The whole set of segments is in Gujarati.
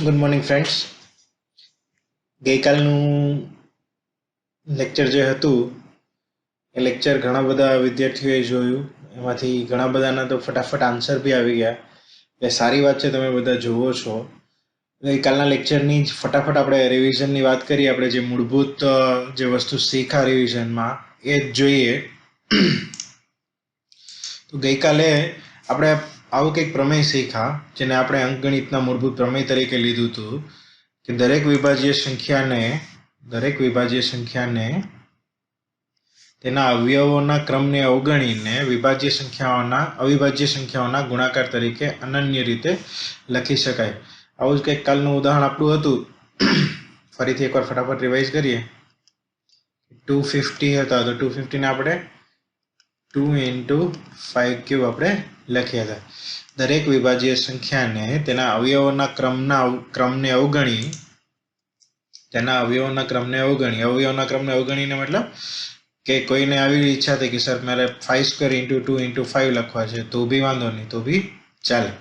Good morning friends. ગઈકાલનું લેક્ચર જે હતું એ લેક્ચર ઘણા બધા વિદ્યાર્થીઓએ જોયું. એમાંથી ઘણા બધાના તો ફટાફટ આન્સર બી આવી ગયા. એટલે સારી વાત છે, તમે બધા જુઓ છો. ગઈકાલના લેક્ચરની જ ફટાફટ આપણે રિવિઝનની વાત કરીએ. આપણે જે મૂળભૂત જે વસ્તુ શીખા રિવિઝનમાં એ જ જોઈએ. તો ગઈકાલે આપણે આવું કંઈક પ્રમેય શીખા જેને આપણે અંકગણિતના મૂળભૂત પ્રમેય તરીકે લીધું હતું કે દરેક વિભાજ્ય સંખ્યાને તેના અવયવોના ક્રમને અવગણીને અવિભાજ્ય સંખ્યાઓના ગુણાકાર તરીકે અનન્ય રીતે લખી શકાય. આવું જ કંઈક કાલનું ઉદાહરણ આપણું હતું. ફરીથી એકવાર ફટાફટ રિવાઇઝ કરીએ. 250 હતા તો 250 ને આપણે 2 × 5³ આપણે લખ્યા હતા. દરેક વિભાજ્ય સંખ્યાને તેના અવયવોના ક્રમને અવગણીને મતલબ કે કોઈને આવી ઈચ્છા થઈ કે સર મારે 5² × 2 × 5 લખવા છે, તો બી વાંધો નહીં, તો બી ચાલે.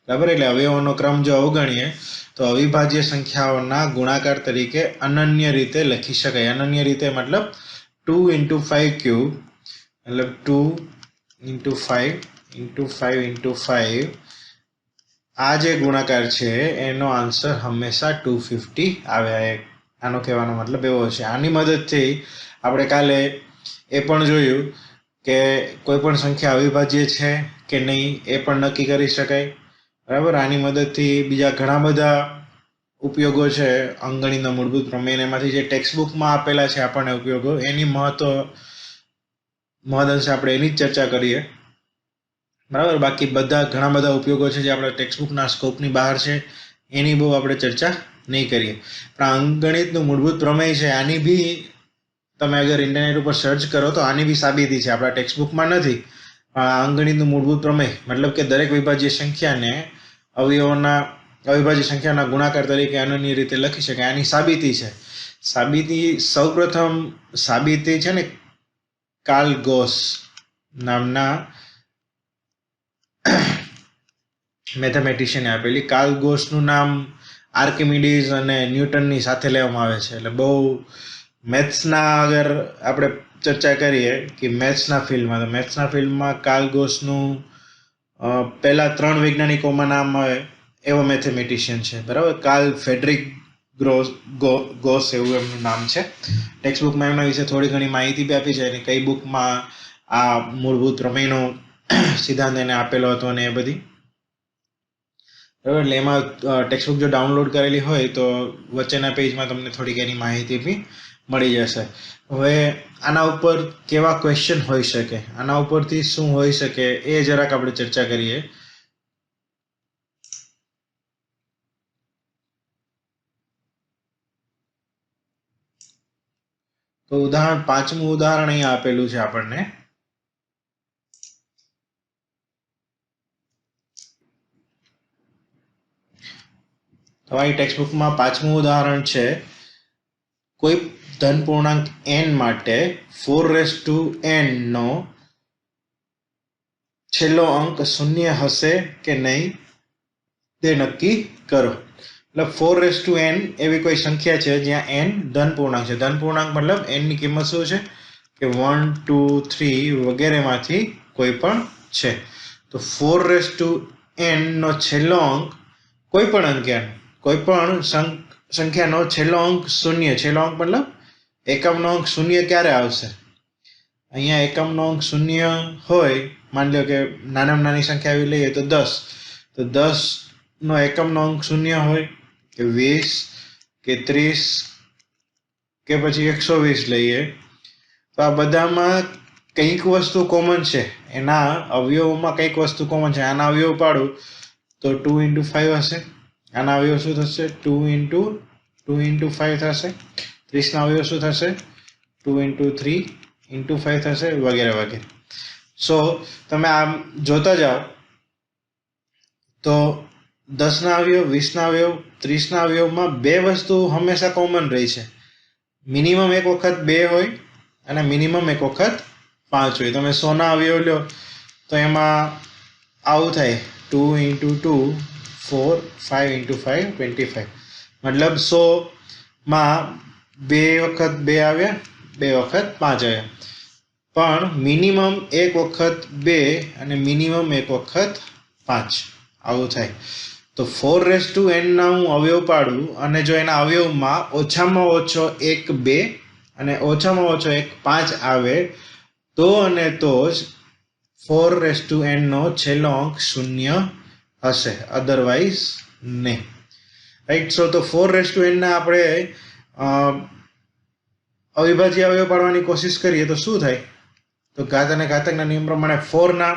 બરાબર. એટલે અવયવોનો ક્રમ જો અવગણીએ તો અવિભાજ્ય સંખ્યાઓના ગુણાકાર તરીકે અનન્ય રીતે લખી શકાય. અનન્ય રીતે મતલબ 2 × 5³ મતલબ 2 × 5 × 5 આ જે ગુણાકાર છે એનો આન્સર હંમેશા 250 આવે. આનો કહેવાનો મતલબ એવો છે. આની મદદથી આપણે કાલે એ પણ જોયું કે કોઈ પણ સંખ્યા અવિભાજ્ય છે કે નહીં એ પણ નક્કી કરી શકાય. બરાબર. આની મદદથી બીજા ઘણા બધા ઉપયોગો છે અંકગણિતના મૂળભૂત પ્રમેય. એમાંથી જે ટેક્સ્ટ બુકમાં આપેલા છે આપણને ઉપયોગો, એની મહદઅંશે આપણે એની જ ચર્ચા કરીએ. બરાબર. બાકી ઘણા બધા ઉપયોગો છે જે આપણે ટેક્સ્ટ બુકના સ્કોપની બહાર છે, એની બહુ આપણે ચર્ચા નહીં કરીએ. પણ અંકગણિતનું મૂળભૂત પ્રમેય છે, આની બી તમે અગર ઇન્ટરનેટ ઉપર સર્ચ કરો તો આની બી સાબિતી છે. આપણા ટેક્સ્ટ બુકમાં નથી. અંકગણિતનું મૂળભૂત પ્રમેય મતલબ કે દરેક વિભાજ્ય સંખ્યાને અવિભાજ્ય સંખ્યાના ગુણાકાર તરીકે અનન્ય રીતે લખી શકાય. આની સાબિતી છે. સૌપ્રથમ સાબિતી છે ને કાર્લ ગોસ નામના મેથેમેટિશિયને આપેલી. કાર્લ ગોસનું નામ આર્કિમિડીઝ અને ન્યૂટનની સાથે લેવામાં આવે છે. એટલે બહુ મેથ્સના અગર આપણે ચર્ચા કરીએ કે મેથ્સના ફિલ્ડમાં કાર્લ ગોસનું પહેલા 3 વૈજ્ઞાનિકોમાં નામ આવે એવો મેથેમેટિશિયન છે. બરાબર. કાર્લ ફ્રેડરિક ગોસ એવું એમનું નામ છે. ટેક્સ્ટ બુકમાં એમના વિશે થોડી ઘણી માહિતી બી આપી છે અને કઈ બુકમાં આ મૂળભૂત પ્રમેયનો સિદ્ધાંત એને આપેલો હતો અને એ બધી. બરાબર. એટલે એમાં ટેક્સ્ટ બુક જો ડાઉનલોડ કરેલી હોય તો વચ્ચેના પેજમાં તમને થોડીક એની માહિતી બી મળી જશે. હવે આના ઉપર કેવા ક્વેશ્ચન હોઈ શકે, આના ઉપરથી શું હોઈ શકે એ જરાક આપણે ચર્ચા કરીએ. તો પાંચમું ઉદાહરણ અહીંયા આપેલું છે આપણને. તમારી ટેક્સ્ટ બુકમાં 5મું ઉદાહરણ છે. કોઈ ધન પૂર્ણાંક n માટે 4n નો છેલ્લો અંક 0 હશે કે નહીં તે નક્કી કરો. એટલે 4n એવી કોઈ સંખ્યા છે જ્યાં n ધન પૂર્ણાંક છે. ધન પૂર્ણાંક મતલબ n ની કિંમત શું છે કે 1, 2, 3 વગેરેમાંથી કોઈ પણ છે. તો 4n નો છેલ્લો અંક કોઈ પણ સંખ્યાનો છેલ્લો અંક 0. છેલ્લો અંક મતલબ એકમનો અંક 0 ક્યારે આવશે? અહીંયા એકમનો અંક 0 હોય, માની લો કે નાનામાં નાની સંખ્યા એવી લઈએ તો 10. તો 10 નો એકમનો અંક 0 હોય કે 20 કે 30 કે પછી 120 લઈએ તો આ બધામાં કંઈક વસ્તુ કોમન છે. એના અવયવોમાં કંઈક વસ્તુ કોમન છે. આના અવયવ પાડું તો 2 × 5 હશે. આના અવયવ શું થશે? 2 × 5 થશે. 30 ના અવયવ શું થશે? 2 × 3 × 5 થશે, વગેરે વગેરે. સો તમે આમ જોતા જાઓ તો 10 ના અવયવ, 20 ના અવયવ, 30 ના અવયવમાં બે વસ્તુ હંમેશા કોમન રહી છે. મિનિમમ એક વખત 2 હોય અને મિનિમમ એક વખત 5 હોય. તમે 100 ના અવયવ લો તો એમાં આવું થાય 2 × 2 4 5 into 5 25 मतलब 100 માં 2 વખત 2 આવ્યા 2 વખત 5 આવ્યા પણ મિનિમમ એક વખત 2 અને મિનિમમ એક વખત 5 આવું થાય તો 4n ના હું અવયવ પાડું અને જો એના અવયવમાં ઓછામાં ઓછો એક 2 અને ઓછામાં ઓછો એક 5 આવે તો અને તો જ 4n નો છેલ્લો અંક શૂન્ય હશે અધરવાઇઝ નહીં રાઈટ સો તો 4n ના આપણે અવિભાજ્ય અવયવ પાડવાની કોશિશ કરીએ તો શું થાય તો ઘાત અને ઘાતકના નિયમ પ્રમાણે 4 ના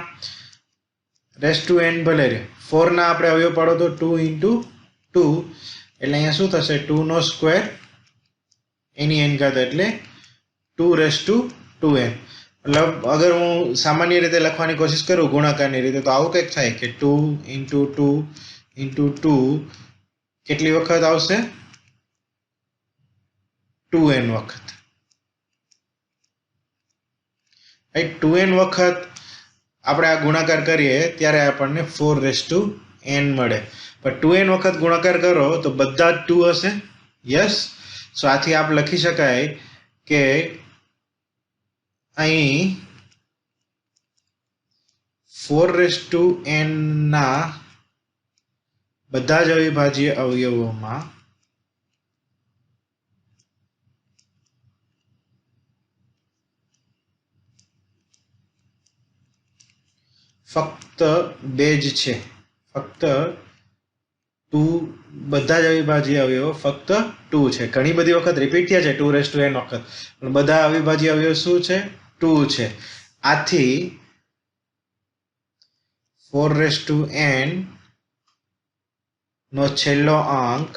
રેસ ટુ n ભલે રહે 4 ના આપણે અવયવ પાડો તો 2 into 2 એટલે અહીંયા શું થશે 2 નો સ્ક્વેર એની n ઘાત એટલે 2 રેસ ટુ 2n मतलब अगर हूँ सामान्य रीते लखवानी कोशिश करूँ गुणाकारनी रीते तो आवुं कंईक थाय के 2 into 2 into 2 केटली वखत आवशे 2n वखत राइट 2n वखत આપણે આ ગુણાકાર કરીએ ત્યારે આપણને 4n મળે પણ 2n વખત ગુણાકાર કરો તો બધા જ 2 હશે યસ સો આથી આપ લખી શકાય કે અહીં 4n ના બધા જ અવિભાજ્ય અવયવોમાં ફક્ત 2 જ છે ફક્ત 2 બધા જ અવિભાજ્ય અવયવો ફક્ત 2 છે ઘણી બધી વખત રિપીટ થયા છે 2n વખત પણ બધા અવિભાજ્ય અવયવ શું છે 2 છે આથી 4n નો છેલ્લો અંક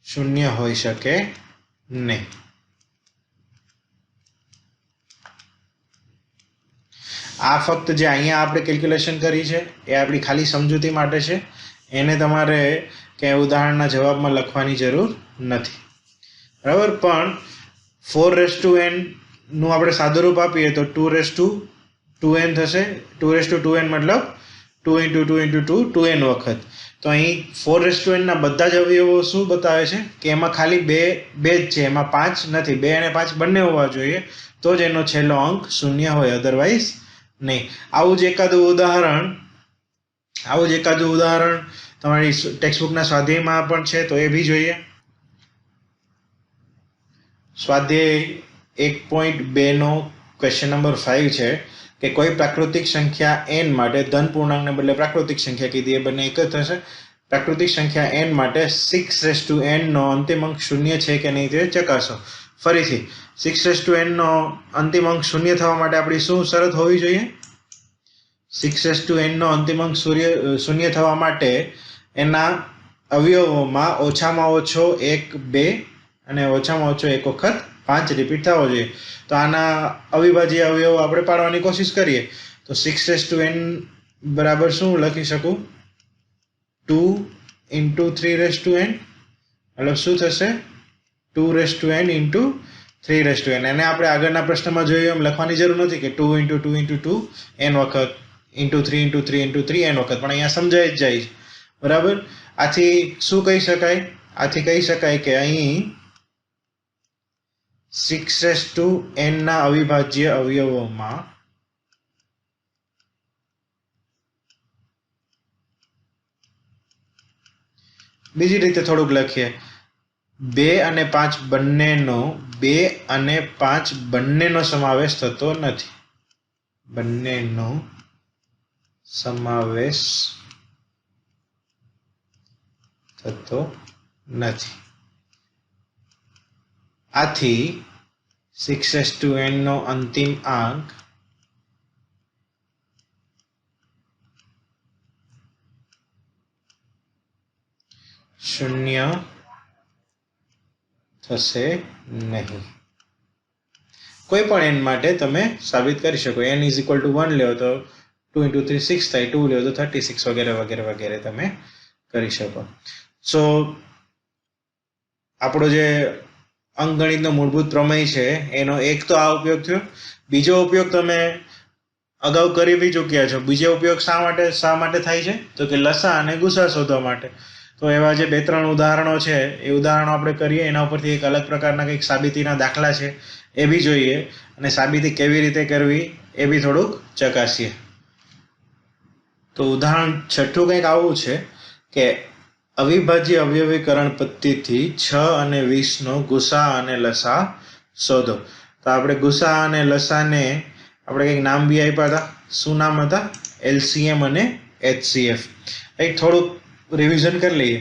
શૂન્ય હોઈ શકે નહીં આ ફક્ત જે અહીંયા આપણે કેલ્ક્યુલેશન કરી છે એ આપણી ખાલી સમજૂતી માટે છે એને તમારે ક્યાંય ઉદાહરણના જવાબમાં લખવાની જરૂર નથી બરાબર પણ 4n નું આપણે સાદુરૂપ આપીએ તો 2n થશે 2n मतलब 2 into 2 into 2 2n વખત તો અહીં 4n ના બધા જ અવયવો શું બતાવે છે કે એમાં ખાલી બે જ છે એમાં 5 નથી 2 અને 5 બંને હોવા જોઈએ તો જ એનો છેલ્લો અંક શૂન્ય હોય અધરવાઇઝ नहीं આવું જ એકાદું ઉદાહરણ તમારી ટેક્સ્ટબુકના સ્વાધ્યાયમાં પણ છે તો એ બી જોઈએ સ્વાધ્યાય 1.2 નો ક્વેશ્ચન નંબર 5 છે કે કોઈ પ્રાકૃતિક સંખ્યા n માટે ધન પૂર્ણાંકને બદલે પ્રાકૃતિક સંખ્યા કીધી એ બંને એક જ થશે પ્રાકૃતિક સંખ્યા n માટે 6n નો અંતિમ અંક શૂન્ય છે કે નહીં તે ચકાસો ફરીથી 6n નો અંતિમ અંક શૂન્ય થવા માટે આપણી શું શરત હોવી જોઈએ 6n નો અંતિમ અંક શૂન્ય થવા માટે એના અવયવોમાં ઓછામાં ઓછો 1 2 અને ઓછામાં ઓછો એક વખત 5 રિપીટ થવો જોઈએ તો આના અવિભાજ્ય અવયવ આપણે પાડવાની કોશિશ કરીએ તો 6n બરાબર શું લખી શકું 2 into 3n मतलब શું થશે 2n into 3n એને આપણે આગળના પ્રશ્નમાં જોયું એમ લખવાની જરૂર નથી કે 2 into 2 into 2 n વખત into 3 into 3 into 3 n વખત પણ અહીંયા સમજાઈ જ જાય બરાબર આથી શું કહી શકાય આથી કહી શકાય કે અહીં 6n ના અવિભાજ્ય અવયવોમાં બીજી રીતે થોડુંક લખીએ 2 અને 5 બંનેનો સમાવેશ થતો નથી બંનેનો સમાવેશ થતો નથી આથી 6n નો અંતિમ અંક શૂન્ય થશે નહીં કોઈ પણ n માટે તમે સાબિત કરી શકો n = 1 લ્યો તો 2 into 3 6 થાય 2 લ્યો તો 36 વગેરે વગેરે વગેરે તમે કરી શકો સો આપણો જે અંકગણિતનો મૂળભૂત પ્રમેય છે એનો એક તો આ ઉપયોગ થયો બીજો ઉપયોગ તમે અગાઉ કરી બી ચૂક્યા છો. બીજો ઉપયોગ શા માટે થાય છે? તો કે લસા અને ગુસા શોધવા માટે. તો એવા જે 2-3 ઉદાહરણો છે એ ઉદાહરણો આપણે કરીએ, એના ઉપરથી એક અલગ પ્રકારના કંઈક સાબિતીના દાખલા છે એ બી જોઈએ, અને સાબિતી કેવી રીતે કરવી એ બી થોડુંક ચકાસીએ. તો ઉદાહરણ 6 કંઈક આવું છે કે અવિભાજ્ય અવયવીકરણ પદ્ધતિથી 6 અને 20નો ગુસા અને લસા શોધો. તો આપણે ગુસા અને લસાને આપણે કંઈક નામ બી આપ્યા હતા. શું નામ હતા? LCM અને HCF. એક થોડુંક રિવિઝન કરી લઈએ.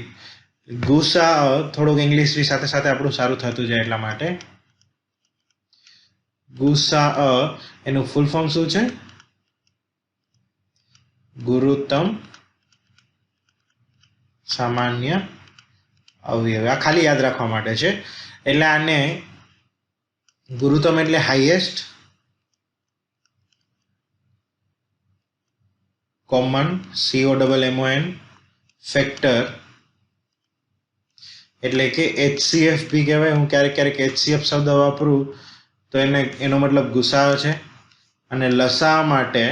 ગુસા થોડુંક ઇંગ્લિશ બી સાથે સાથે આપણું સારું થતું જાય એટલા માટે. ગુસા એનું ફૂલ ફોર્મ શું છે? ગુરુત્તમ સામાન્ય અવયવ. આ ખાલી યાદ રાખવા માટે છે. એટલે આને ગુરુત્તમ એટલે હાઈએસ્ટ કોમન COMMON ફેક્ટર એટલે કે HCF બી કહેવાય. હું ક્યારેક HCF શબ્દ વાપરું તો એનો મતલબ ગુસાઅ છે. અને લસા માટે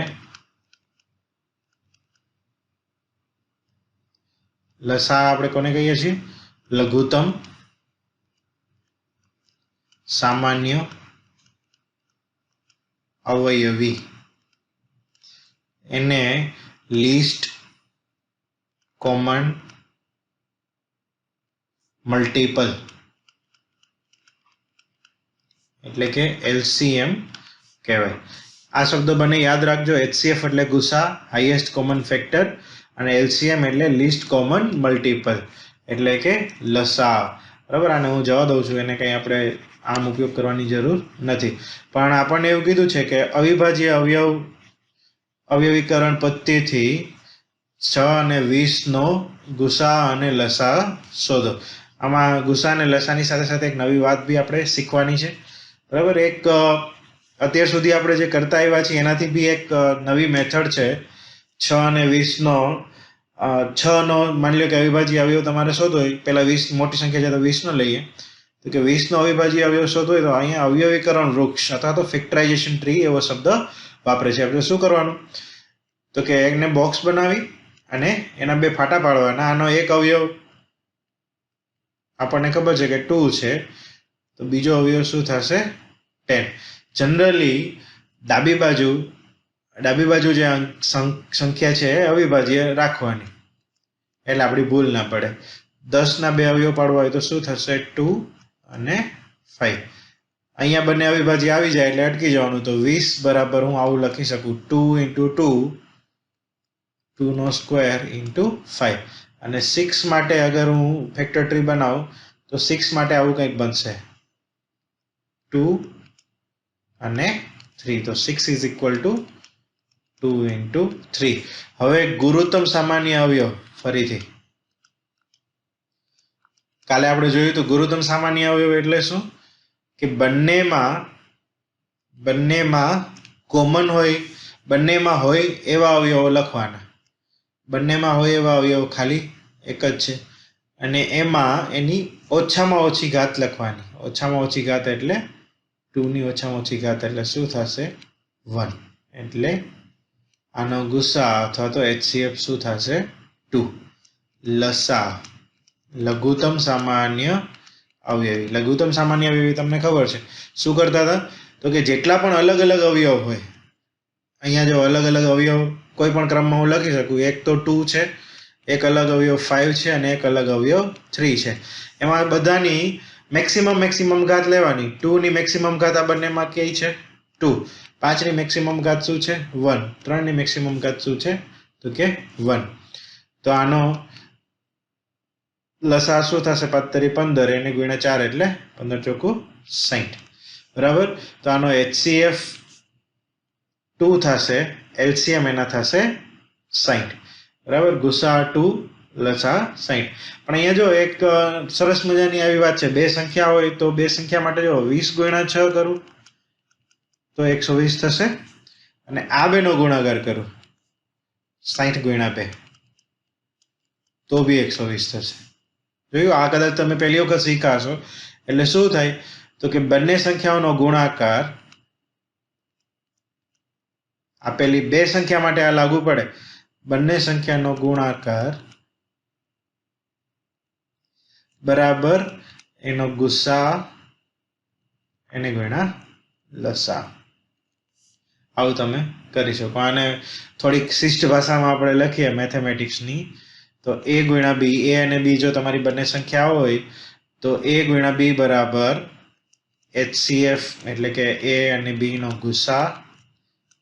લસા આપણે કોને કહીએ છીએ? લઘુત્તમ સામાન્ય અવયવી. એને લીસ્ટ કોમન મલ્ટીપલ એટલે કે LCM કહેવાય. આ શબ્દો બંને યાદ રાખજો. HCF એટલે ગુસા, હાઈએસ્ટ કોમન ફેક્ટર, અને LCM એટલે લીસ્ટ કોમન મલ્ટીપલ એટલે કે લસા. બરાબર. આને હું જવા દઉં છું, એને કંઈ આપણે આમ ઉપયોગ કરવાની જરૂર નથી. પણ આપણને એવું કીધું છે કે અવિભાજ્ય અવયવીકરણ પદ્ધતિથી 6 અને 20નો ગુસા અને લસા શોધો. આમાં ગુસા અને લસાની સાથે સાથે એક નવી વાત બી આપણે શીખવાની છે. બરાબર. એક અત્યાર સુધી આપણે જે કરતા આવ્યા છીએ એનાથી બી એક નવી મેથડ છે. 6 અને 20નો 6નો માની લો કે અવિભાજ્ય અવયવ તમારે શોધવો હોય, પહેલા 20 મોટી સંખ્યા છે તો 20નો લઈએ. તો કે 20નો અવિભાજ્ય અવયવ શોધવો હોય તો અહીંયા અવયવીકરણ વૃક્ષ અથવા તો ફેક્ટરાઇઝેશન ટ્રી એવો શબ્દ વાપરે છે. આપણે શું કરવાનું? તો કે એકને બોક્સ બનાવી અને એના 2 ફાટા પાડવાના. આનો એક અવયવ આપણને ખબર છે કે 2 છે, તો બીજો અવયવ શું થશે? 10. જનરલી ડાબી બાજુ જે સંખ્યા છે એ અવિભાજ્ય રાખવાની એટલે આપણી ભૂલ ના પડે. 10ના 2 અવયવ પાડવા હોય તો શું થશે? 2 અને 5. અહીંયા બંને અવિભાજ્ય આવી જાય એટલે અટકી જવાનું. તો 20 બરાબર હું આવું લખી શકું 2 × 2 2 સ્ક્વેર × 5. અને 6 માટે અગર હું ફેક્ટર ટ્રી બનાવું તો 6 માટે આવું કંઈક બનશે 2 અને 3. તો 6 = 2 × 3. હવે ગુરુત્તમ સામાન્ય અવયવ ફરીથી કાલે આપણે જોયું તો ગુરુત્તમ સામાન્ય અવયવ એટલે શું? કે બંનેમાં કોમન હોય, બંનેમાં હોય એવા અવયવો લખવાના. બંનેમાં હોય એવા અવયવ ખાલી એક જ છે, અને એમાં એની ઓછામાં ઓછી ઘાત લખવાની. ઓછામાં ઓછી ઘાત એટલે 2ની ઓછામાં ઓછી ઘાત એટલે શું થશે? 1. એટલે આનો ગુસા અથવા તો HCF શું થશે? 2. લસા લઘુત્તમ સામાન્ય અવયવી. લઘુત્તમ સામાન્ય અવયવી તમને ખબર છે શું કરતા હતા? તો કે જેટલા પણ અલગ અલગ અવયવ હોય, અહીંયા જો અલગ અલગ અવયવ કોઈ પણ ક્રમમાં હું લખી શકું. એક તો 2 છે, એક અલગ અવયવ 5 છે અને એક અલગ અવયવ 3 છે. એમાં બધાની મેક્સિમમ ઘાત લેવાની. 2ની મેક્સિમમ ઘાત આ બંનેમાં કઈ છે? 2. 5ની મેક્સિમમ ઘાત શું છે? 1. 3ની મેક્સિમમ ઘાત શું છે? તો કે 1. તો આનો લસા શું થશે? 5 × 15 એને ગુણ્યા 4 એટલે 15 × 60. બરાબર. તો આનો HCF 2 થશે, LCM એના થશે 60. બરાબર. ગુસા 2, લસા 60. પણ અહીંયા જો એક સરસ મજાની આવી વાત છે. 2 સંખ્યા હોય તો 2 સંખ્યા માટે જો 20 × 6 કરું તો 120 થશે, અને આ બેનો ગુણાકાર કરું 60 × 2 તો બી 120 થશે. જોયું? આ કદાચ તમે પહેલી વખત શીખાશો. એટલે શું થાય? તો કે બંને સંખ્યાઓનો ગુણાકાર આપેલી બે સંખ્યા માટે આ લાગુ પડે, બંને સંખ્યાનો ગુણાકાર બરાબર એનો ગુસા એને ગુણ્યા લસા. આવું તમે કરી શકો. આને થોડીક શિષ્ટ ભાષામાં આપણે લખીએ મેથેમેટિક્સની, તો a ગુણ્યા b, a અને b જો તમારી બંને સંખ્યા હોય તો a ગુણ્યા b બરાબર HCF એટલે કે a અને b નો ગુસા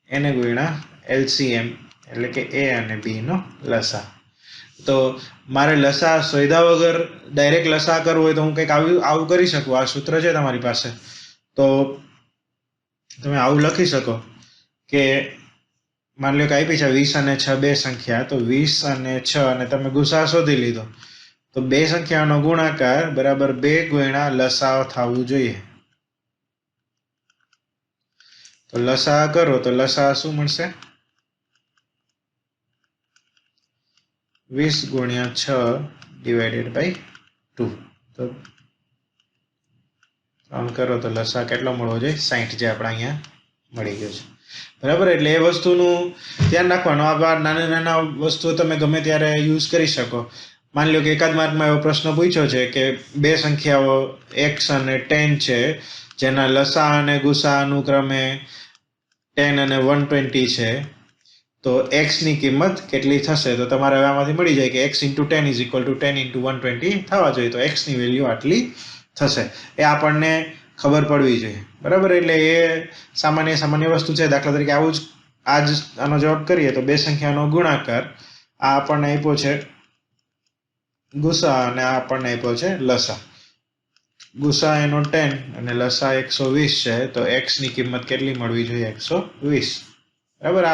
એને ગુણ્યા LCM એટલે કે a અને b નો લસા. તો મારે લસા શોધ્યા વગર ડાયરેક્ટ લસા કરવું હોય તો હું કંઈક આવું કરી શકું. આ સૂત્ર છે તમારી પાસે, તો તમે આવું લખી શકો કે માની લો કે આપી છે 20 અને 6 બે સંખ્યા, તો 20 અને 6 અને તમે ગુસા શોધી લીધો, તો બે સંખ્યાનો ગુણાકાર બરાબર 2 ગુણ્યા લસા થવું જોઈએ. તો લસા કરો તો લસા શું મળશે? 20 ગુણ્યા 6 ડિવાઇડેડ બાય 2. તો આમ કરો તો લસા કેટલો મળવો જોઈએ? 60, જે આપણે અહીંયા મળી ગયો છે. બરાબર, એટલે એ વસ્તુનું ધ્યાન રાખવાનું. આ નાના નાના વસ્તુઓ તમે ગમે ત્યારે યુઝ કરી શકો. માની લો કે એકાદ માર્કમાં એવો પ્રશ્ન પૂછ્યો છે કે બે સંખ્યાઓ x અને 10 છે, જેના લસા અને ગુસા અનુક્રમે 10 અને 120 છે, તો x ની કિંમત કેટલી થશે? તો તમારે હવે આમાંથી મળી જાય કે x × 10 = 10 × 120 થવા જોઈએ. તો x ની વેલ્યુ આટલી થશે, એ આપણને ખબર પડવી જોઈએ. બરાબર, એટલે એ સામાન્ય વસ્તુ છે. દાખલા તરીકે આનો જવાબ કરીએ તો બે સંખ્યાનો ગુણાકાર, આ આપણને આપ્યો છે ગુસા અને આ આપણને આપ્યો છે લસા. ગુસા એનો 10 અને લસા 120 છે, તો x ની કિંમત કેટલી મળવી જોઈએ? 120. બરાબર,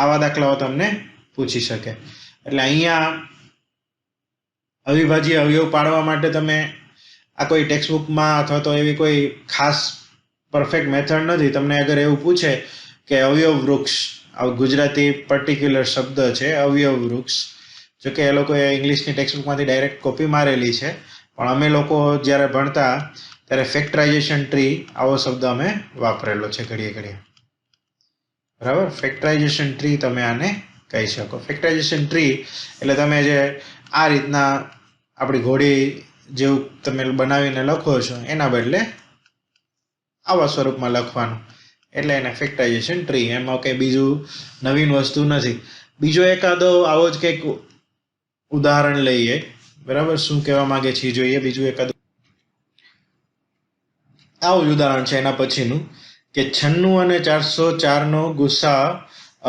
આવા દાખલાઓ તમને પૂછી શકે. એટલે અહીંયા અવિભાજ્ય અવયવ પાડવા માટે તમે આ કોઈ ટેક્સ્ટબુકમાં અથવા તો એવી કોઈ ખાસ પરફેક્ટ મેથડ નથી. તમને અગર એવું પૂછે કે અવયવ વૃક્ષ, ગુજરાતી પર્ટિક્યુલર શબ્દ છે અવયવ વૃક્ષ, જો કે એ લોકોએ ઇંગ્લિશની ટેક્સ્ટબુકમાંથી ડાયરેક્ટ કોપી મારેલી છે, પણ અમે લોકો જ્યારે ભણતા ત્યારે ફેક્ટરાઇઝેશન ટ્રી આવો શબ્દ અમે વાપરેલો છે ઘડીએ ઘડીએ. બરાબર, ફેક્ટરાઇઝેશન ટ્રી તમે આને કહી શકો. ફેક્ટરાઇઝેશન ટ્રી એટલે તમે જે આ રીતના આપણી ઘોડી જેવું તમે બનાવીને લખો છો એના બદલે આવા સ્વરૂપમાં લખવાનું, એટલે એને ફેક્ટરાઇઝેશન ટ્રી. એમાં કંઈ બીજું નવીન વસ્તુ નથી. બીજો એકાદો આવો જ કંઈક ઉદાહરણ લઈએ. બરાબર, શું કહેવા માંગે છે જોઈએ. બીજું એકાદું આવું જ ઉદાહરણ છે એના પછીનું કે 96 અને 404 નો ગુસા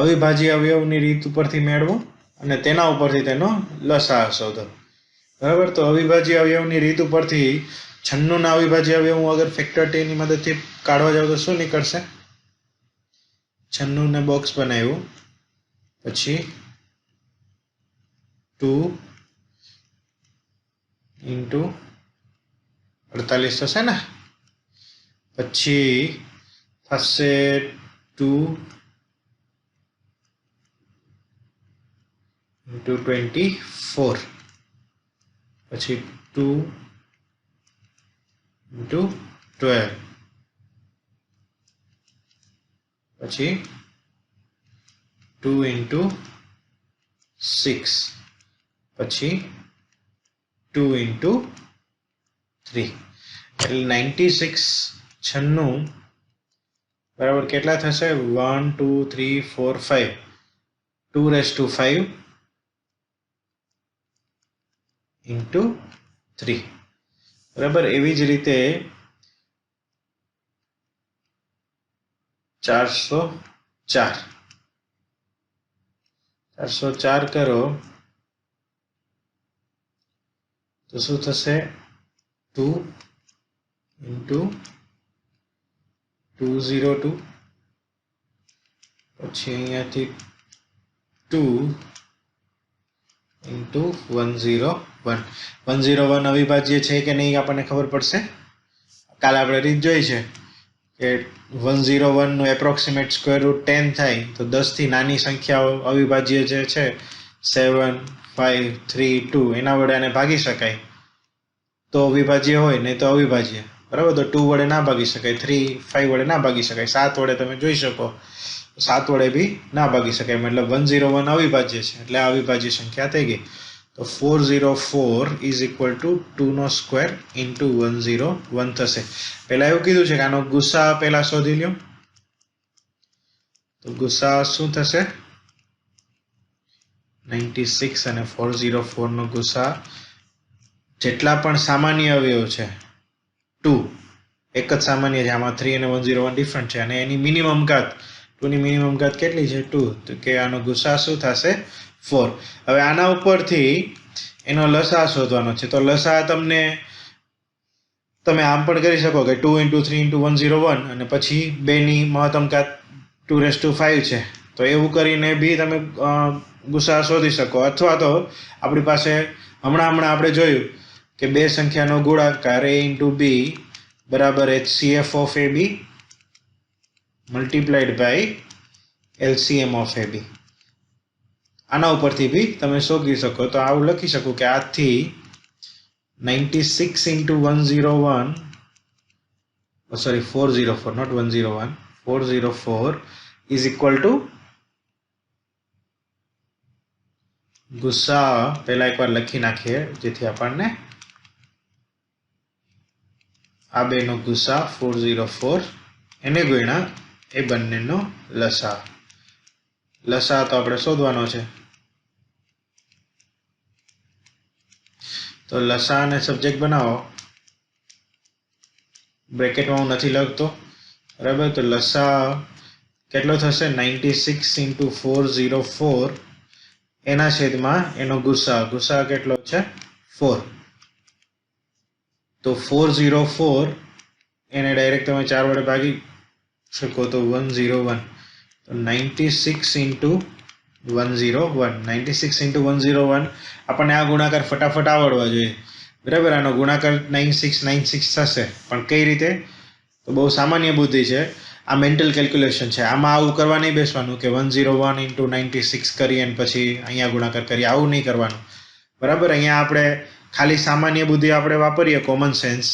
અવિભાજ્ય અવયવની રીત ઉપરથી મેળવો અને તેના ઉપરથી તેનો લસા શોધો. બરાબર, તો અવિભાજ્ય અવયવની રીત ઉપરથી 96 ના અવિભાજ્ય અવયવ હું અગર ફેક્ટર ટીની મદદથી કાઢવા જાઉં તો શું નીકળશે? 96 ને બોક્સ બનાવ્યું, પછી 2 × 48 થશે ને, પછી થશે 2 × 24, પછી 2 × 12, પછી 2 × 6, પછી 2 × 3. એટલે 96 96 બરાબર કેટલા થશે? 1 2 3 4 5, 2⁵ × 3. બરાબર, એવી જ રીતે 404 કરો તો શું થશે? 2 × 202, પછી અહીંયાથી 2 × 101. 101 અવિભાજ્ય છે કે નહીં આપણને ખબર પડશે. કાલે આપણે રીત જોઈ છે કે 101 નું એપ્રોક્સિમેટ સ્ક્વેર રૂટ 10 થાય, તો 10 થી નાની સંખ્યાઓ અવિભાજ્ય જે છે 7 5 3 2 એના વડે આને ભાગી શકાય તો અવિભાજ્ય હોય, નહીં તો અવિભાજ્ય. બરાબર, તો 2 વડે ના ભાગી શકાય, 3 5 વડે ના ભાગી શકાય, 7 વડે તમે જોઈ શકો 7 વડે બી ના ભાગી શકાય, મતલબ 101 અવિભાજ્ય છે એટલે આ અવિભાજ્ય સંખ્યા થઈ ગઈ. તો 404 ઇઝ ઇક્વલ ટુ 2 નો સ્ક્વેર ઇન્ટુ 101 થશે. પહેલા એવું કીધું છે કે આનો ગુસા પહેલા શોધી લ્યો. તો ગુસા શું થશે? 96 અને 404 નો ગુસા જેટલા પણ સામાન્ય અવયવ છે 2 એક જ સામાન્ય છે, આમાં 3 અને 101 ડિફરન્ટ છે, અને એની મિનિમમ ઘાત 2 ની મિનિમમ ઘાત કેટલી છે? 2. તો કે આનો ગુસા શું થશે? 4. હવે આના ઉપરથી એનો લસા શોધવાનો છે. તો લસા તમે આમ પણ કરી શકો કે 2 × 3 × 101 અને પછી 2 ની મહત્તમ ઘાત 2⁵ છે. તો એવું કરીને બી તમે ગુસા શોધી શકો, અથવા તો આપણી પાસે હમણાં આપણે જોયું કે બે સંખ્યાનો ગુણાકાર a × b બરાબર HCF of AB multiplied by LCM of AB. આના ઉપરથી બી તમે શોધી શકો. તો આવું લખી શકો કે આથી 96 × 101 404 not 101 404 is equal to ગુસા પહેલા એકવાર લખી નાખીએ જેથી આપણને આ બેનો ગુસા 404 એને ગુણ્યા એ બંનેનો લસા. લસા તો આપણે શોધવાનો છે. તો લસા અને સબ્જેક્ટ બનાવો. બ્રેકેટમાં હું નથી લખતો, બરાબર. તો લસા કેટલો થશે? 96 × 404 એના છેદમાં એનો ગુસા. ગુસા કેટલો છે? 4. તો 404 એને ડાયરેક્ટ તમે 4 વડે ભાગી શકો તો 101. તો 96 × 101 આપણને આ ગુણાકાર ફટાફટ આવડવા જોઈએ, બરાબર. આનો ગુણાકાર 9696 થશે, પણ કઈ રીતે? તો બહુ સામાન્ય બુદ્ધિ છે, આ મેન્ટલ કેલ્ક્યુલેશન છે. આમાં આવું કરવા નહીં બેસવાનું કે 101 × 96 કરી અને પછી અહીંયા ગુણાકાર કરીએ, આવું નહીં કરવાનું, બરાબર. અહીંયા આપણે ખાલી સામાન્ય બુદ્ધિ આપણે વાપરીએ, કોમન સેન્સ.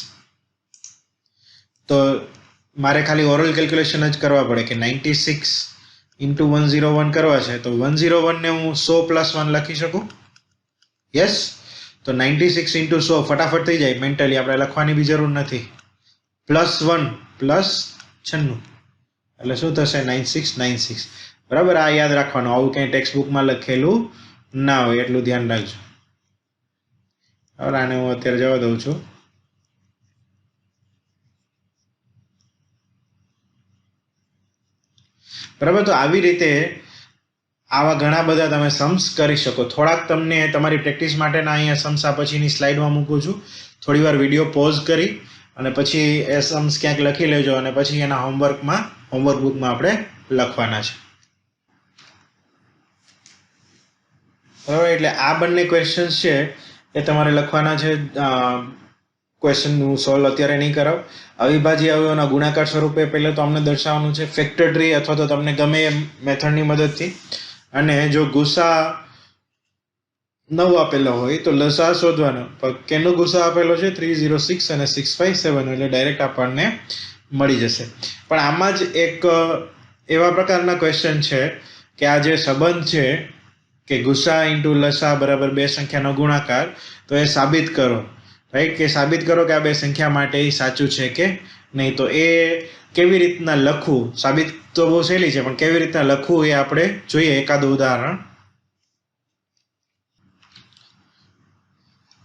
તો મારે ખાલી ઓરલ કેલ્ક્યુલેશન જ કરવા પડે કે 96 × 101 કરવા છે, તો 101 ને હું 100 + 1 લખી શકું. યસ. તો 96 × 100 ફટાફટ થઈ જાય, મેન્ટલી આપણે લખવાની બી જરૂર નથી. +1 +96 એટલે શું થશે? 9696, બરાબર. આ યાદ રાખવાનું, આવું કંઈ ટેક્સ્ટ બુકમાં લખેલું ના હોય, એટલું ધ્યાન રાખજો. હવે આને હું અત્યારે જવા દઉં છું. બરાબર. તો આવી રીતે આવા ઘણા બધા તમે સમ્સ કરી શકો. થોડાક તમને તમારી પ્રેક્ટિસ માટેના અહીંયા સમ્સ આ પછીની સ્લાઇડમાં મૂકું છું. થોડી વાર વિડીયો પોઝ કરી અને પછી એ સમ્સ ક્યાંક લખી લેજો, અને પછી એના હોમવર્ક બુકમાં આપણે લખવાના છે. બરાબર. એટલે આ બંને ક્વેશ્ચન્સ છે એ તમારે લખવાના છે. ક્વેશ્ચન હું સોલ્વ અત્યારે નહીં કરાવ. અવિભાજ્ય અવયવોના ગુણાકાર સ્વરૂપે પહેલા તો અમને દર્શાવવાનું છે ફેક્ટરડ્રી, અથવા તો તમને ગમે એ મેથડની મદદથી. અને જો ગુસા 9 આપેલો હોય તો લસા શોધવાનો. કેનો ગુસા આપેલો છે? 306 અને 657, એટલે ડાયરેક્ટ આપણને મળી જશે. પણ આમાં જ એક એવા પ્રકારના ક્વેશ્ચન છે કે આ જે સંબંધ છે કે ગુસા × લસા બરાબર બે સંખ્યાનો ગુણાકાર, તો એ સાબિત કરો, રાઈટ. કે સાબિત કરો કે આ બે સંખ્યા માટે એ સાચું છે કે નહીં. તો એ કેવી રીતના લખવું, સાબિત તો બહુ સહેલી છે, પણ કેવી રીતના લખવું એ આપણે જોઈએ એકાદું ઉદાહરણ.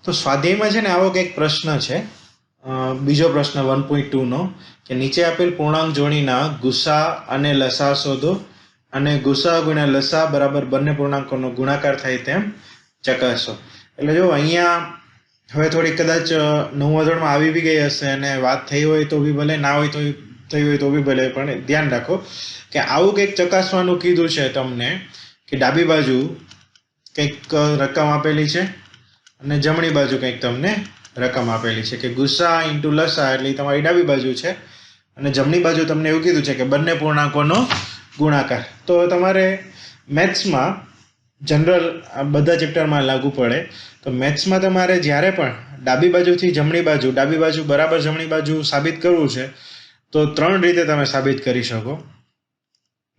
તો સ્વાધ્યાયમાં છે ને આવો કંઈક પ્રશ્ન છે, બીજો પ્રશ્ન 1.2 નો, કે નીચે આપેલ પૂર્ણાંક જોડીના ગુસા અને લસા શોધો અને ગુસા ગુણ્યા લસા બરાબર બંને પૂર્ણાંકોનો ગુણાકાર થાય તેમ ચકાસો. એટલે જો અહીંયા હવે થોડી કદાચ 9મા ધોરણમાં આવી બી ગઈ હશે અને વાત થઈ હોય તો બી ભલે, ના હોય તો થઈ હોય તો બી ભલે, પણ ધ્યાન રાખો કે આવું કંઈક ચકાસવાનું કીધું છે તમને કે ડાબી બાજુ કંઈક રકમ આપેલી છે અને જમણી બાજુ કંઈક તમને રકમ આપેલી છે કે ગુસા × લસા એટલે તમારી ડાબી બાજુ છે, અને જમણી બાજુ તમને એવું કીધું છે કે બંને પૂર્ણાંકોનો ગુણાકાર. તો તમારે મેથ્સમાં જનરલ બધા ચેપ્ટરમાં લાગુ પડે. તો મેથ્સમાં તમારે જ્યારે પણ ડાબી બાજુથી જમણી બાજુ, ડાબી બાજુ બરાબર જમણી બાજુ સાબિત કરવું છે, તો 3 રીતે તમે સાબિત કરી શકો.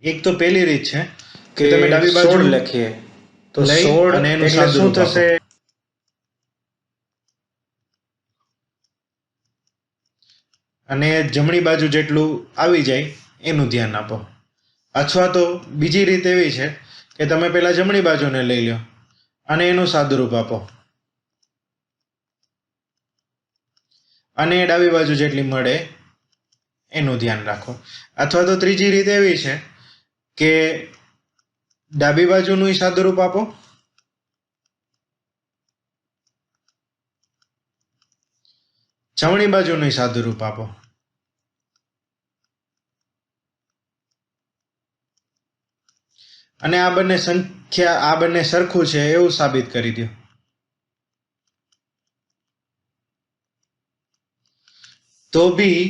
એક તો પહેલી રીત છે કે તમે ડાબી બાજુ 16 લખીએ તો લઈ 16 અને એનું એટલે સાદું શું રૂપ આપો. થશે? અને જમણી બાજુ જેટલું આવી જાય એનું ધ્યાન આપો. અથવા તો બીજી રીત એવી છે કે તમે પહેલા જમણી બાજુને લઈ લો અને એનું સાદું રૂપ આપો અને ડાબી બાજુ જેટલી મળે એનું ધ્યાન રાખો. અથવા તો ત્રીજી રીત એવી છે કે ડાબી બાજુનું સાદું રૂપ આપો જમણી બાજુનું સાદું રૂપ આપો અને આ બંને સંખ્યા આ બંને સરખું છે એવું સાબિત કરી દો. તો બી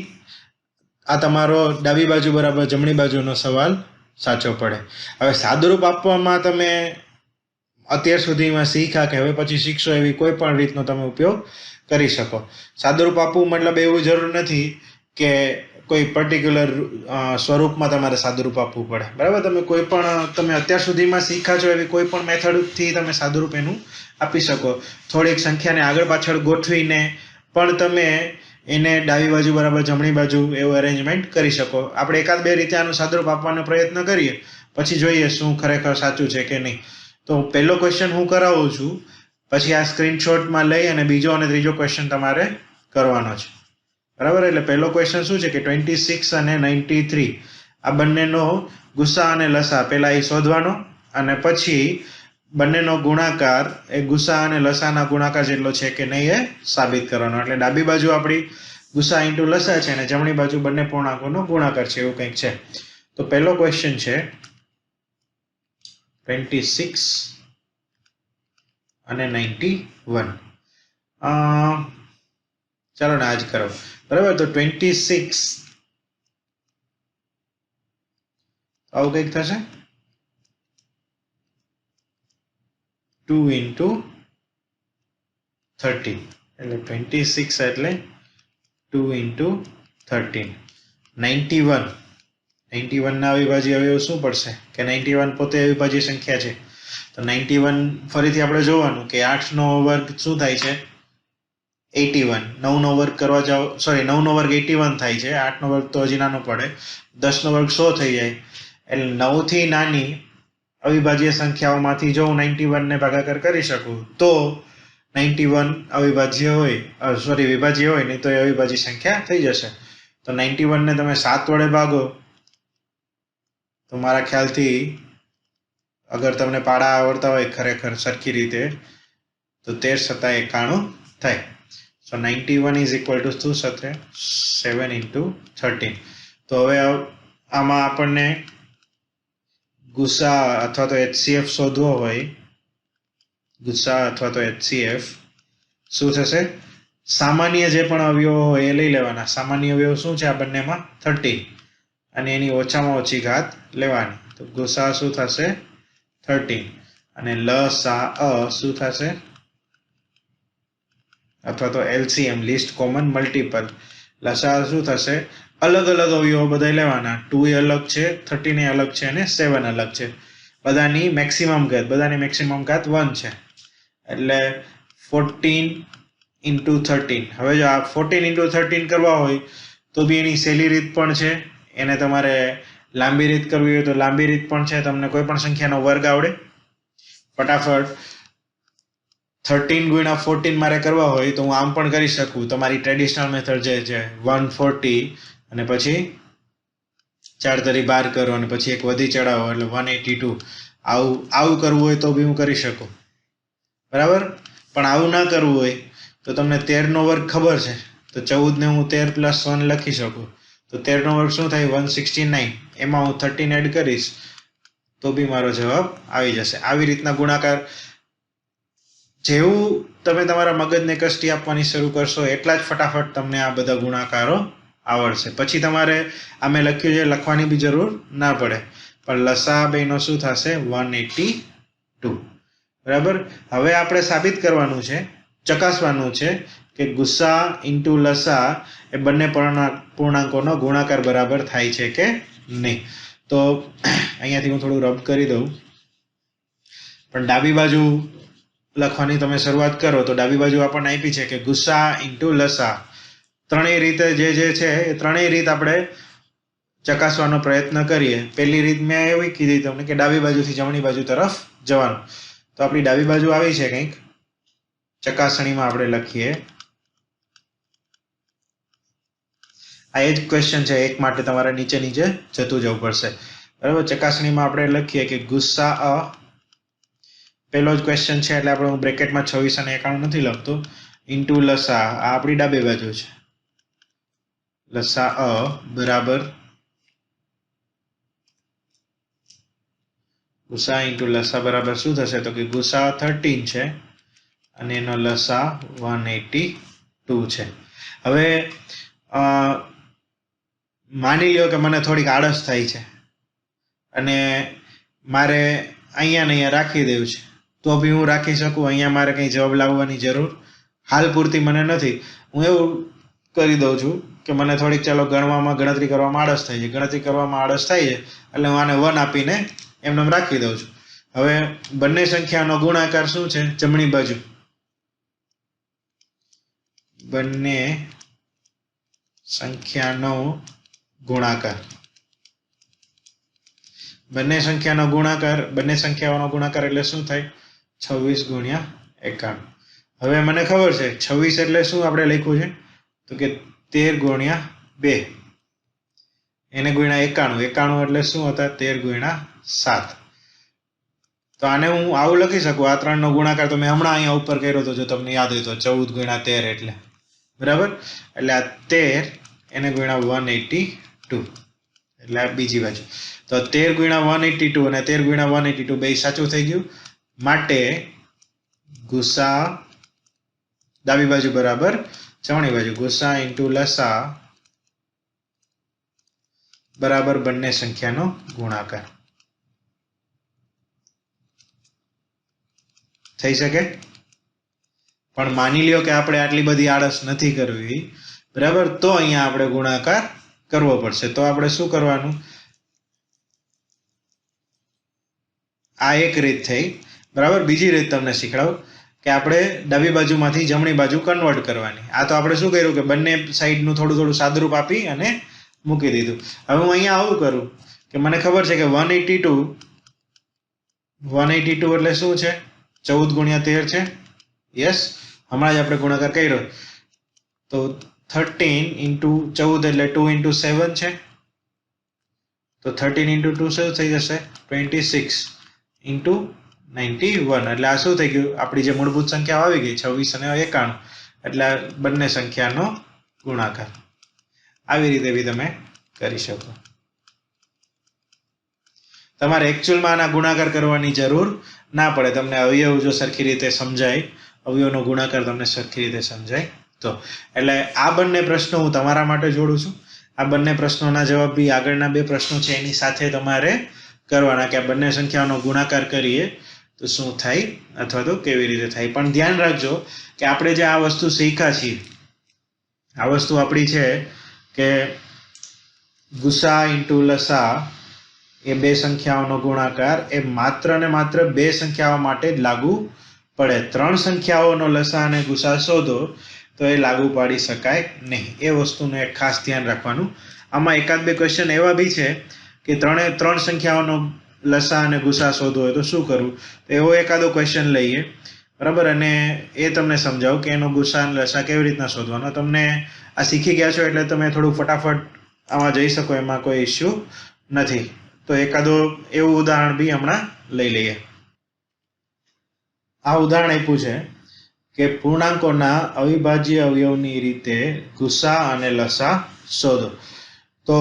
આ તમારો ડાબી બાજુ બરાબર જમણી બાજુનો સવાલ સાચો પડે. હવે સાદુરૂપ આપવામાં તમે અત્યાર સુધીમાં શીખ્યા કે હવે પછી શીખશો એવી કોઈ પણ રીતનો તમે ઉપયોગ કરી શકો. સાદુરૂપ આપવું મતલબ એવું જરૂર નથી કે કોઈ પર્ટિક્યુલર સ્વરૂપમાં તમારે સાદુરૂપ આપવું પડે. બરાબર, તમે કોઈ પણ તમે અત્યાર સુધીમાં શીખ્યા છો એવી કોઈ પણ મેથડથી તમે સાદુરૂપ એનું આપી શકો. થોડીક સંખ્યાને આગળ પાછળ ગોઠવીને પણ તમે એને ડાબી બાજુ બરાબર જમણી બાજુ એવું અરેન્જમેન્ટ કરી શકો. આપણે એકાદ બે રીતે આનું સાદુરૂપ આપવાનો પ્રયત્ન કરીએ પછી જોઈએ શું ખરેખર સાચું છે કે નહીં. તો પહેલો ક્વેશ્ચન હું કરાવું છું, પછી આ સ્ક્રીનશોટમાં લઈ અને બીજો અને ત્રીજો ક્વેશ્ચન તમારે કરવાનો છે. બરાબર, એટલે પહેલો ક્વેશ્ચન શું છે કે 26 અને 93 આ બંનેનો ગુસા અને લસા પહેલા એ શોધવાનો અને પછી બંનેનો ગુણાકાર એ ગુસા અને લસાના ગુણાકાર જેટલો છે કે નહીં એ સાબિત કરવાનો. એટલે ડાબી બાજુ આપણી ગુસા ઇન્ટુ લસા છે અને જમણી બાજુ બંને પૂર્ણાંકોનો ગુણાકાર છે એવું કંઈક છે. તો પહેલો ક્વેશ્ચન છે 26 અને 91. ચાલો ને આજ કરો. બરાબર, તો 26 આવું કંઈક થશે 2 into 13 એટલે 26 એટલે 2 into 13. 91 ના અવિભાજ્ય અવયવ શું પડશે કે 91 પોતે અવિભાજ્ય સંખ્યા છે. તો 91 ફરીથી આપણે જોવાનું કે 8 નો વર્ગ શું થાય છે 81. 9 નો વર્ગ કરવા જાવ, સોરી 9 નો વર્ગ 81 થાય છે. 8 નો વર્ગ તો હજી નાનો પડે. 10 નો વર્ગ 100 થઈ જાય. એટલે 9 થી નાની અવિભાજ્ય સંખ્યાઓમાંથી જો હું 91 ને ભાગાકાર કરી શકું તો 91 અવિભાજ્ય હોય, સોરી વિભાજ્ય હોય, નહીં તો એ અવિભાજ્ય સંખ્યા થઈ જશે. તો 91 ને તમે 7 વડે ભાગો તો મારા ખ્યાલથી અગર તમને પાડા આવડતા હોય ખરેખર સરખી રીતે તો 13 × 91 થાય. સો 91 ઇઝ ઇક્વલ ટુ શું થશે 7 into 13. તો હવે આમાં આપણને ગુસા અથવા તો HCF શોધવો હોય, ગુસા અથવા તો HCF શું થશે, સામાન્ય જે પણ અવયવો હોય એ લઈ લેવાના. સામાન્ય અવયવ શું છે આ બંનેમાં 13 અને એની ઓછામાં ઓછી ઘાત લેવાની. તો ગુસા શું થશે 13 અને લસા શું થશે અથવા તો LCM લીસ્ટ કોમન મલ્ટીપલ. લસા શું થશે, અલગ અલગ અવયવો બધા લેવાના. 2 એ અલગ છે, 13 એ અલગ છે અને 7 અલગ છે. બધાની મેક્સિમમ ઘાત 1 છે. એટલે 14 into 13. હવે જો આ 14 into 13 કરવા હોય તો બી એની સહેલી રીત પણ છે. એને તમારે લાંબી રીત કરવી હોય તો લાંબી રીત પણ છે. તમને કોઈ પણ સંખ્યાનો વર્ગ આવડે ફટાફટ 13 ગુણ્યા 14 મારે કરવા હોય તો હું આમ પણ કરી શકું. તમારી ટ્રેડિશનલ મેથડ જે છે 140 અને પછી 4 તરી 12 કરો અને પછી એક વધી ચડાવો એટલે 182. આવું કરવું હોય તો બી હું કરી શકું. બરાબર, પણ આવું ના કરવું હોય તો તમને 13 નો વર્ગ ખબર છે તો 14 ને હું 13 + 1 લખી શકું. તો 13 નો વર્ગ શું થાય 169. એમાં હું 13 એડ કરીશ તો બી મારો જવાબ આવી જશે. આવી રીતના ગુણાકાર જેવું તમે તમારા મગજને કષ્ટી આપવાની શરૂ કરશો એટલા જ ફટાફટ તમને આ બધા ગુણાકારો આવડશે. પછી તમારે આમે લખ્યું છે લખવાની બી જરૂર ના પડે. પણ લસા બેનો શું થશે 182. બરાબર, હવે આપણે સાબિત કરવાનું છે, ચકાસવાનું છે કે ગુસા ઇન્ટુ લસા એ બંને પૂર્ણાંકોનો ગુણાકાર બરાબર થાય છે કે નહીં. તો અહીંયાથી હું થોડું રબ કરી દઉં, પણ ડાબી બાજુ લખવાની તમે શરૂઆત કરો તો ડાબી બાજુ આપણને આપી છે કે ગુસ્સા ઇન્ટુ લસા. ત્રણેય રીતે જે છે એ ત્રણેય રીત આપણે ચકાસવાનો પ્રયત્ન કરીએ. પહેલી રીત મેં એવી કીધી તમને કે ડાબી બાજુથી જમણી બાજુ તરફ જવાનું. તો આપણી ડાબી બાજુ આવી છે કંઈક, ચકાસણીમાં આપણે લખીએ. આ એ જ ક્વેશ્ચન છે, એક માટે તમારે નીચે નીચે જતું જવું પડશે. બરાબર, ચકાસણીમાં આપણે લખીએ કે ગુસ્સા પહેલો જ ક્વેશ્ચન છે એટલે આપણે હું બ્રેકેટમાં 26 અને 91 નથી લખતો, ઇન્ટુ લસા, આ આપણી ડાબી બાજુ છે. લસા બરાબર ગુસા ઇન્ટુ લસા બરાબર શું થશે? તો કે ગુસા 13 છે અને એનો લસા 182 છે. હવે માની લ્યો કે મને થોડીક આળસ થાય છે અને મારે અહીંયા ને અહીંયા રાખી દેવું છે, તો બી હું રાખી શકું. અહીંયા મારે કંઈ જવાબ લાવવાની જરૂર હાલ પૂરતી મને નથી. હું એવું કરી દઉં છું કે મને થોડીક ચાલો ગણવામાં ગણતરી કરવામાં આળસ થાય છે, ગણતરી કરવામાં આળસ થાય છે એટલે હું આને 1 આપીને એમને રાખી દઉં છું. હવે બંને સંખ્યાનો ગુણાકાર શું છે? જમણી બાજુ બંને સંખ્યાનો ગુણાકાર, બંને સંખ્યાનો ગુણાકાર એટલે શું થાય? 26 ગુણ્યા 91. હવે મને ખબર છે 26 એટલે શું આપણે લખ્યું છે તો કે 13 ગુણ્યા 2, એને ગુણ્યા 91. 91 એટલે શું હતા? 13 ગુણ્યા 7. તો આને હું આવું લખી શકું, આ ત્રણનો ગુણાકાર તો મેં હમણાં અહીંયા ઉપર કર્યો હતો, જો તમને યાદ હોય તો 14 ગુણ્યા 13 એટલે બરાબર. એટલે આ 13 એને ગુણ્યા 182 એટલે આ બીજી બાજુ. તો 13 ગુણ્યા 182 અને 13 ગુણ્યા 182 બે સાચું થઈ ગયું. માટે ગુસા ડાબી બાજુ બરાબર જમણી બાજુ, ગુસા ઇન્ટુ લસા બરાબર બંને સંખ્યાનો ગુણાકાર. થઈ શકે? પણ માની લ્યો કે આપણે આટલી બધી આળસ નથી કરવી, બરાબર, તો અહીંયા આપણે ગુણાકાર કરવો પડશે. તો આપણે શું કરવાનું? આ એક રીત થઈ, બરાબર. બીજી રીત તમને શીખડાવું કે આપણે ડાબી બાજુમાંથી જમણી બાજુ કન્વર્ટ કરવાની. આ તો આપણે શું કર્યું કે બંને સાઈડનું થોડું થોડું સાદરૂપ આપી અને મૂકી દીધું. હવે હું અહીંયા આવું કરું કે મને ખબર છે કે 182 એટલે શું છે? 14 ગુણ્યા 13 છે. યસ, હમણાં જ આપણે ગુણાકાર કર્યો. તો 13 ઇન્ટુ 14 એટલે 2 ઇન્ટુ 7 છે. તો 13 ઇન્ટુ 2 શું થઈ જશે? 26 ઇન્ટુ 91. એટલે આ શું થઈ ગયું? આપણી જે મૂળભૂત સંખ્યાઓ આવી ગઈ 26 અને 91, એટલે બંને સંખ્યાનો ગુણાકાર. આવી રીતે બી તમે કરી શકો. તમારે એકચ્યુઅલમાં આના ગુણાકાર કરવાની જરૂર ના પડે. તમને અવયવ જો સરખી રીતે સમજાય, અવયવનો ગુણાકાર તમને સરખી રીતે સમજાય તો. એટલે આ બંને પ્રશ્નો હું તમારા માટે જોડું છું. આ બંને પ્રશ્નોના જવાબ બી આગળના બે પ્રશ્નો છે એની સાથે તમારે કરવાના કે આ બંને સંખ્યાઓનો ગુણાકાર કરીએ તો શું થાય અથવા તો કેવી રીતે થાય. પણ ધ્યાન રાખજો કે આપણે જે આ વસ્તુ શીખ્યા છીએ, આ વસ્તુ આપણી છે કે ગુસા ઇન્ટુ લસા એ બે સંખ્યાઓનો ગુણાકાર એ માત્ર ને માત્ર બે સંખ્યાઓ માટે જ લાગુ પડે. ત્રણ સંખ્યાઓનો લસા અને ગુસા શોધો તો એ લાગુ પાડી શકાય નહીં. એ વસ્તુનું એક ખાસ ધ્યાન રાખવાનું. આમાં એકાદ બે ક્વેશ્ચન એવા બી છે કે ત્રણ સંખ્યાઓનો લસા અને ગુસા શોધવો હોય તો શું કરવું, તો એવો એકાદો ક્વેશ્ચન લઈએ, બરાબર, અને એ તમને સમજાવું કે એનો ગુસા અને લસા કેવી રીતના શોધવાનો. તમને આ શીખી ગયા છો એટલે તમે થોડું ફટાફટ આમાં જઈ શકો, એમાં કોઈ ઇસ્યુ નથી. તો એકાદો એવું ઉદાહરણ બી હમણાં લઈ લઈએ. આ ઉદાહરણ આપ્યું છે કે પૂર્ણાંકોના અવિભાજ્ય અવયવની રીતે ગુસા અને લસા શોધો. તો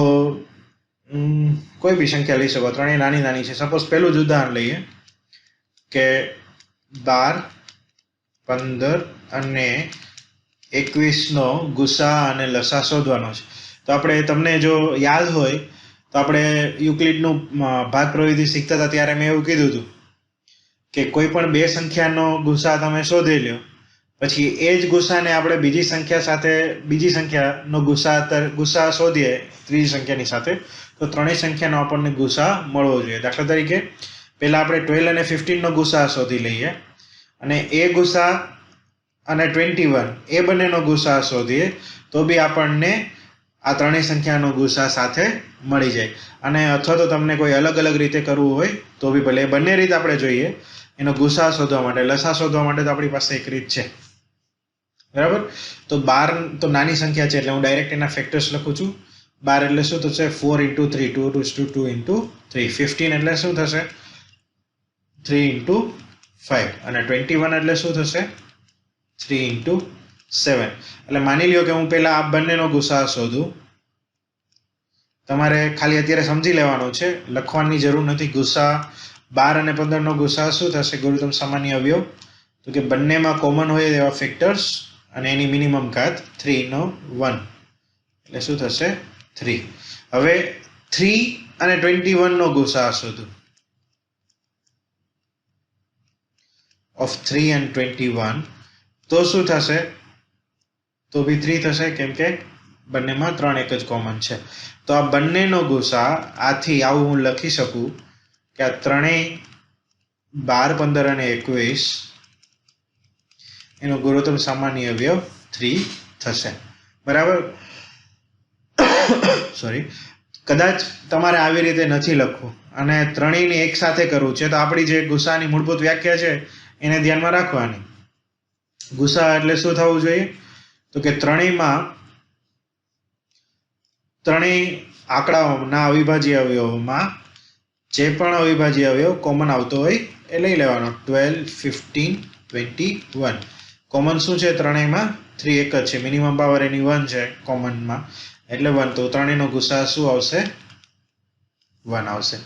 કોઈ બી સંખ્યા લઈ શકો, ત્રણેય નાની નાની છે. સપોઝ પહેલું જ ઉદાહરણ લઈએ કે 12, 15 અને 21 નો ગુસા અને લસા શોધવાનો છે. તો આપણે તમને જો યાદ હોય તો આપણે યુક્લિડનું ભાગ પ્રવિધિ શીખતા હતા ત્યારે મેં એવું કીધું હતું કે કોઈ પણ બે સંખ્યાનો ગુસા તમે શોધી લ્યો, પછી એ જ ગુસાને આપણે બીજી સંખ્યા સાથે બીજી સંખ્યાનો ગુસા શોધીએ ત્રીજી સંખ્યાની સાથે, તો ત્રણેય સંખ્યાનો આપણને ગુસા મળવો જોઈએ. દાખલા તરીકે પહેલા આપણે 12 અને 15 નો ગુસા શોધી લઈએ અને એ ગુસા અને 21 એ બંનેનો ગુસા શોધીએ તો બી આપણને આ ત્રણેય સંખ્યાનો ગુસા સાથે મળી જાય. અને અથવા તો તમને કોઈ અલગ અલગ રીતે કરવું હોય તો બી ભલે. બંને રીત આપણે જોઈએ. એનો ગુસા શોધવા માટે, લસા શોધવા માટે તો આપણી પાસે એક રીત છે, બરાબર. તો 12 તો નાની સંખ્યા છે એટલે હું ડાયરેક્ટ એના ફેક્ટર્સ લખું છું. 12 એટલે શું થશે? 4 × 3, 2 × 2 × 3. 15 એટલે શું થશે? 3 × 5. અને 21 એટલે શું થશે? 3 × 7. એટલે માની લ્યો કે હું પહેલા આ બંનેનો ગુસા શોધું. તમારે ખાલી અત્યારે સમજી લેવાનું છે, લખવાની જરૂર નથી. ગુસા 12 અને 15 નો ગુસા શું થશે? ગુરુત્તમ સામાન્ય અવયવ તો કે બંનેમાં કોમન હોય એવા ફેક્ટર્સ અને એની મિનિમમ ઘાત 3 નો 1 એટલે શું થશે? 3. હવે 3 અને 21 નો ગુસા શોધું. of 3 and 21 તો શું થશે? તો બી 3 થશે, કેમ કે બંનેમાં 3 એક જ કોમન છે. તો આ બંનેનો ગુસા આથી આવું હું લખી શકું કે આ ત્રણેય 12, 15 અને 21 એનો ગુરુત્તમ સામાન્ય અવયવ 3 થશે, બરાબર. સોરી, કદાચ તમારે આવી રીતે નથી લખવું અને ત્રણેયને એક સાથે કરવું છે તો આપણી જે ગુસાની મૂળભૂત વ્યાખ્યા છે એને ધ્યાનમાં રાખવાની. ગુસા એટલે શું થવું જોઈએ? તો કે ત્રણેય આંકડાઓના અવિભાજ્ય અવયવોમાં જે પણ અવિભાજ્ય અવયવ કોમન આવતો હોય એ લઈ લેવાનો. 12, 15, 21 કોમન શું છે ત્રણેયમાં? 3 એક જ છે. મિનિમમ પાવર એની 1 છે કોમનમાં એટલે 1. તો ત્રણેયનો ગુસા શું આવશે? 1 આવશે.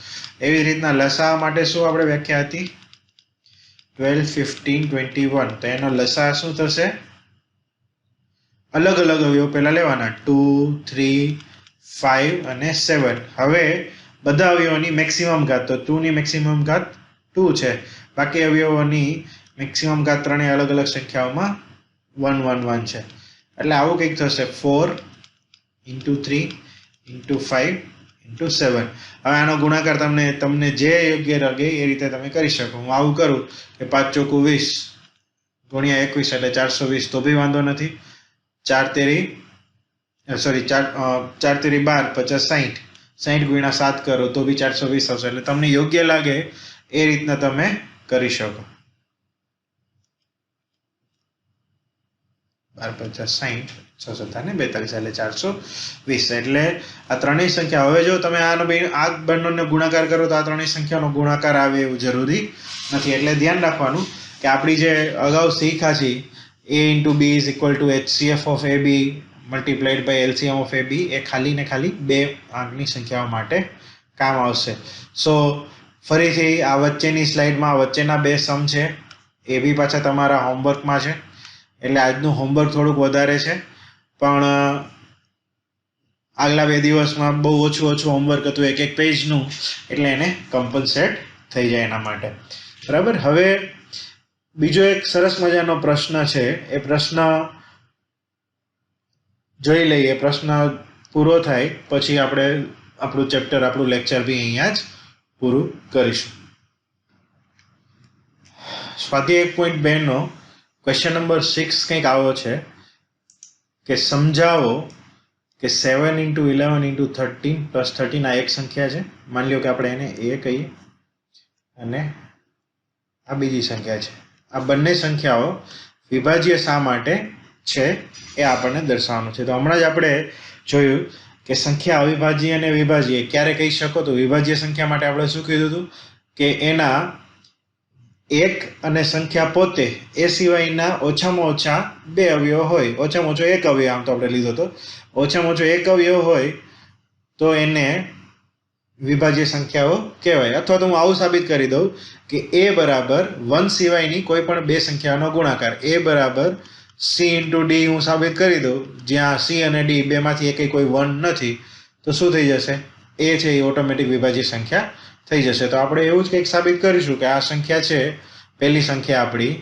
એવી રીતના લસા માટે શું આપણે વ્યાખ્યા હતી? 12, 15, 21 તો એનો લસા શું થશે? અલગ અલગ અવયવ પહેલા લેવાના, 2, 3, 5 અને 7. હવે બધા અવયવોની મેક્સિમમ ઘાત, તો 2 ની મેક્સિમમ ઘાત 2 છે, બાકી અવયવોની મેક્સિમમ ઘાત ત્રણેય અલગ અલગ સંખ્યાઓમાં 1, 1, 1 છે. એટલે આવું કંઈક થશે 4 × 3 × 5 × 7. હવે આનો ગુણાકાર તમને જે યોગ્ય લાગે એ રીતે તમે કરી શકો. હું આવું કરું કે 5 × 4 = 20 × 21 એટલે 420 તો બી વાંધો નથી. 4 તેરી 12, 50, 60. 60 × 7 કરો તો બી 420 આવશે. એટલે તમને યોગ્ય લાગે એ રીતના તમે કરી શકો. 12, 50, 60, 6, 42 એટલે 420. એટલે આ ત્રણેય સંખ્યા, હવે જો તમે આ બંનેનો ગુણાકાર કરો તો આ ત્રણેય સંખ્યાનો ગુણાકાર આવે એવું જરૂરી નથી. એટલે ધ્યાન રાખવાનું કે આપણી જે અગાઉ શીખ્યા છે a × b = HCF of AB × LCM of AB એ ખાલી ને ખાલી બે આંકની સંખ્યાઓ માટે કામ આવશે. સો ફરીથી આ વચ્ચેની સ્લાઇડમાં વચ્ચેના બે સમ છે એ બી પાછા તમારા હોમવર્કમાં છે. એટલે આજનું હોમવર્ક થોડુંક વધારે છે, પણ આગલા 2 દિવસમાં બહુ ઓછું હોમવર્ક હતું, એક પેજનું, એટલે એને કમ્પન્સેટ થઈ જાય એના માટે, બરાબર. હવે બીજો એક સરસ મજાનો પ્રશ્ન છે, એ પ્રશ્ન જોઈ લઈએ. પ્રશ્ન પૂરો થાય પછી આપણે આપણું ચેપ્ટર, આપણું લેક્ચર બી અહીંયા જ પૂરું કરીશું. સ્વાધ્યાય 1.2 નો ક્વેશ્ચન નંબર 6 કંઈક આવો છે કે સમજાવો કે 7 × 11 × 13 + 13 આ એક સંખ્યા છે. માની લો કે આપણે એને a કહીએ અને આ બીજી સંખ્યા છે. આ બંને સંખ્યાઓ વિભાજ્ય શા માટે છે એ આપણને દર્શાવવાનું છે. તો હમણાં જ આપણે જોયું કે સંખ્યા અવિભાજ્ય અને વિભાજ્ય ક્યારે કહી શકો? તો વિભાજ્ય સંખ્યા માટે આપણે શું કીધું હતું કે એના એક અને સંખ્યા પોતે એ સિવાયના ઓછામાં ઓછા 2 અવયવ હોય, ઓછામાં ઓછો 1 અવયવ, આમ તો આપણે લીધો હતો, ઓછામાં ઓછો 1 અવયવ હોય તો એને વિભાજ્ય સંખ્યાઓ કહેવાય. અથવા તો હું આવું સાબિત કરી દઉં કે a = 1 સિવાયની કોઈ પણ બે સંખ્યાનો ગુણાકાર, a = c × d હું સાબિત કરી દઉં, જ્યાં c અને d બેમાંથી એકેય કોઈ 1 નથી, તો શું થઈ જશે? a છે એ ઓટોમેટિક વિભાજ્ય સંખ્યા થઈ જશે. તો આપણે એવું જ કંઈક સાબિત કરીશું કે આ સંખ્યા છે, પહેલી સંખ્યા આપણી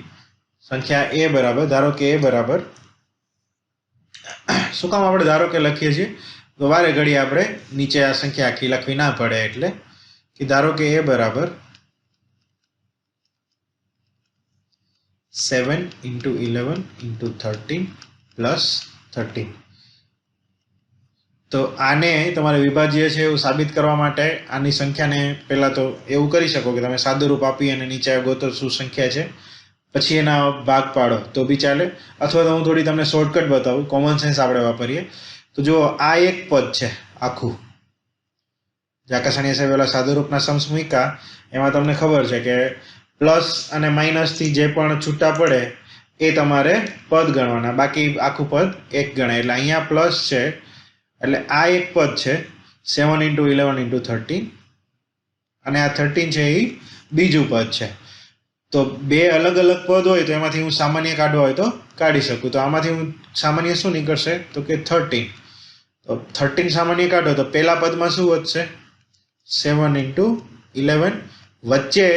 સંખ્યા a ધારો કે a શું કામ આપણે ધારો કે લખીએ છીએ? તો વારે ઘડી આપણે નીચે આ સંખ્યા આખી લખવી ના પડે એટલે કે ધારો કે a બરાબર 7 into 11 into 13 plus 13. તો આને તમારે વિભાજ્ય છે એવું સાબિત કરવા માટે આની સંખ્યાને પહેલા તો એવું કરી શકો કે તમે સાદુરૂપ આપી અને નીચે ગોતો શું સંખ્યા છે, પછી એના ભાગ પાડો તો બી ચાલે, અથવા તો હું થોડી તમને શોર્ટકટ બતાવું, કોમન સેન્સ આપણે વાપરીએ. તો જો આ એક પદ છે આખું, જે આકાશાણી સાહેબ પેલા સાદુરૂપના સમ્સ મૂક્યા એમાં તમને ખબર છે કે પ્લસ અને માઇનસ થી જે પણ છૂટા પડે એ તમારે પદ ગણવાના, બાકી આખું પદ એક ગણાય. એટલે અહીંયા પ્લસ છે એટલે આ એક પદ છે 7 into 11 into 13, અને આ 13 છે એ બીજું પદ છે. તો બે અલગ અલગ પદ હોય તો એમાંથી હું સામાન્ય કાઢવા હોય તો કાઢી શકું. તો આમાંથી હું સામાન્ય શું નીકળશે તો કે 13. તો 13 સામાન્ય કાઢો તો પહેલા પદમાં શું વધશે 7 into 11, વચ્ચે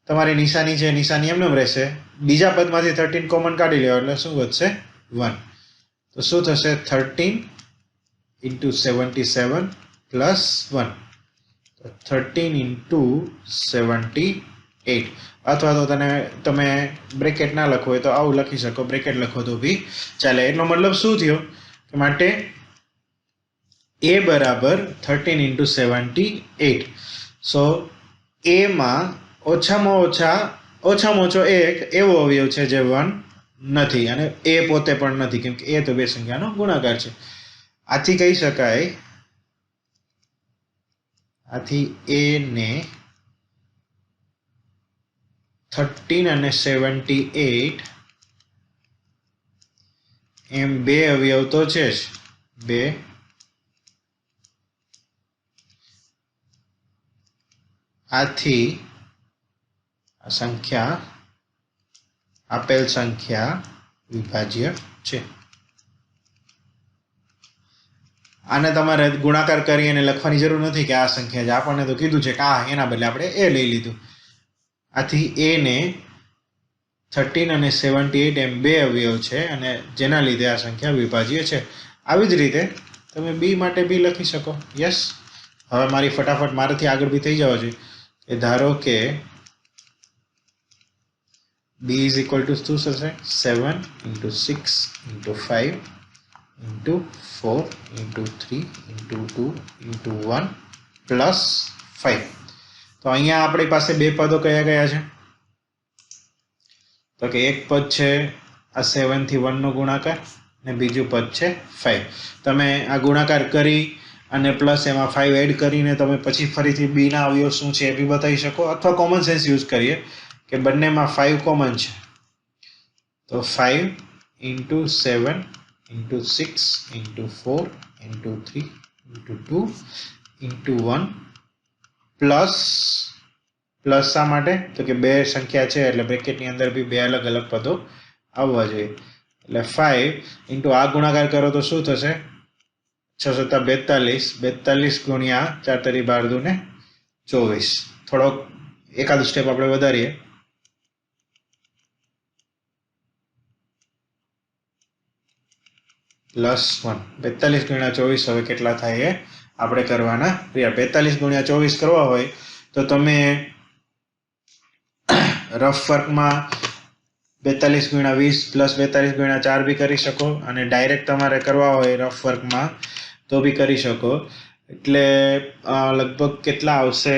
તમારી નિશાની છે નિશાની એમને રહેશે, બીજા પદમાંથી 13 કોમન કાઢી લેવા એટલે શું વધશે 1. તો શું થશે 13 into 77 plus 1, તો 13 into 78. અથવા તો તમે બ્રેકેટ ના લખો હોય તો આવું લખી શકો, બ્રેકેટ લખો તો બી ચાલે. એટલો મતલબ શું થયો કે માટે a બરાબર 13 into 78. સો a માં ઓછામાં ઓછો એક એવો અવયવ છે જે 1 નથી, અને a પોતે પણ નથી, કેમ કે a તો બે સંખ્યાનો ગુણાકાર છે. આથી કહી શકાય, આથી a ને 13 અને 78 એમ બે અવયવ તો છે જ, બે આથી આ સંખ્યા આપેલ સંખ્યા વિભાજ્ય છે. આને તમારે ગુણાકાર કરી અને લખવાની જરૂર નથી કે આ સંખ્યા છે, આપણને તો કીધું છે કે આ, એના બદલે આપણે એ લઈ લીધું. આથી a ને 13 અને 78 એમ બે અવયવ છે અને જેના લીધે આ સંખ્યા વિભાજ્ય છે. આવી જ રીતે તમે b માટે બી લખી શકો. યસ, હવે મારી ફટાફટ મારાથી આગળ બી થઈ જવા જોઈએ. એ ધારો કે b is equal to શું થશે 7 into 6 into 5 into 4 into 3 into 2 into 1 plus 5. તો અહીંયા આપણી પાસે બે પદો કયા કયા છે તો કે એક પદ છે આ 7 થી 1 નો ગુણાકાર અને બીજું પદ છે 5. તમે આ ગુણાકાર કરી અને પ્લસ એમાં 5 એડ કરીને તમે પછી ફરીથી b ના અવયવ શું છે એ બી બતાવી શકો, અથવા કોમન સેન્સ યુઝ કરીએ કે બંનેમાં 5 કોમન છે. તો 5 into 7 into 6 into 4 into 3 into 2 into 1 plus શા માટે તો કે બે સંખ્યા છે એટલે બ્રેકેટની અંદર બી બે અલગ અલગ પદો આવવા જોઈએ. એટલે 5 into આ ગુણાકાર કરો તો શું થશે 6 + 42 ગુણ્યા 4 * 12 ને 24. થોડોક એકાદું સ્ટેપ આપણે વધારીએ, +1. 42 ગુણ્યા 24 હવે કેટલા થાય એ આપણે કરવાના રહ્યા. 42 ગુણ્યા 24 કરવા હોય તો તમે રફ વર્કમાં 42 ગુણ્યા 20 પ્લસ 42 ગુણ્યા 4 બી કરી શકો, અને ડાયરેક્ટ તમારે કરવા હોય રફ વર્કમાં તો બી કરી શકો. એટલે લગભગ કેટલા આવશે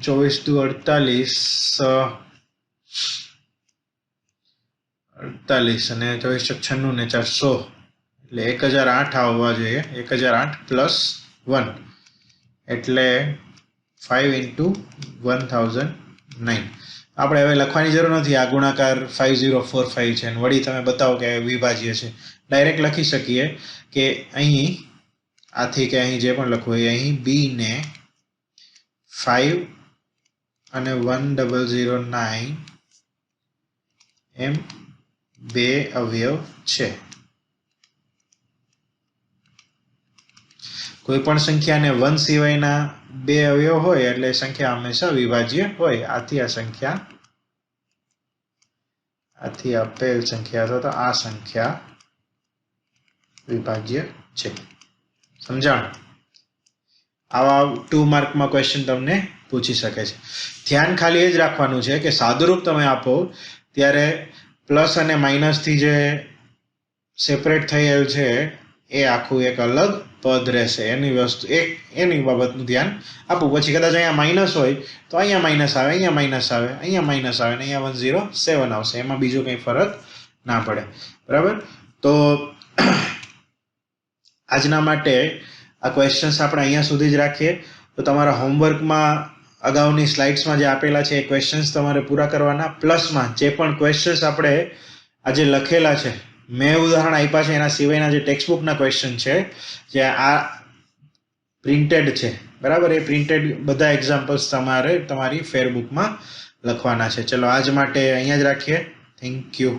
24 × 48 અને 24 × 96 ને 400 એટલે 1008 આવવા જોઈએ. 1008 + 1 એટલે 5 into 1009. આપણે હવે લખવાની જરૂર નથી, આ ગુણાકાર 5045 છે અને વળી તમે બતાવો કે વિભાજ્ય છે. ડાયરેક્ટ લખી શકીએ કે અહીં આથી કે અહીં જે પણ લખવું હોય અહીં b ને 5 અને 1009 એમ બે અવયવ છે. કોઈ પણ સંખ્યાને 1 સિવાયના બે અવયવ હોય એટલે સંખ્યા હંમેશા વિભાજ્ય હોય. આથી આપેલ સંખ્યા અથવા તો આ સંખ્યા વિભાજ્ય છે. સમજાણ? આવા 2 માર્કમાં ક્વેશ્ચન તમને પૂછી શકે છે. ધ્યાન ખાલી એ જ રાખવાનું છે કે સાદુરૂપ તમે આપો ત્યારે પ્લસ અને માઇનસથી જે સેપરેટ થયેલ છે એ આખું એક અલગ પદ રહેશે. એની બાબતનું ધ્યાન આપવું. પછી કદાચ અહીંયા માઇનસ હોય તો અહીંયા માઇનસ આવે, અહીંયા માઇનસ આવે, અહીંયા માઇનસ આવે ને અહીંયા 107 આવશે. એમાં બીજો કંઈ ફરક ના પડે. બરાબર? તો આજના માટે આ ક્વેશ્ચન્સ આપણે અહીંયા સુધી જ રાખીએ. તો તમારા હોમવર્કમાં અગાઉની સ્લાઇડ્સમાં જે આપેલા છે એ ક્વેશ્ચન્સ તમારે પૂરા કરવાના. પ્લસમાં જે પણ ક્વેશ્ચન્સ આપણે આજે લખેલા છે, મેં ઉદાહરણ આપ્યા છે એના સિવાયના જે ટેક્સ્ટબુકના ક્વેશ્ચન છે જે આ પ્રિન્ટેડ છે, બરાબર, એ પ્રિન્ટેડ બધા એક્ઝામ્પલ્સ તમારે તમારી ફેરબુકમાં લખવાના છે. ચલો આજ માટે અહીંયા જ રાખીએ. Thank you.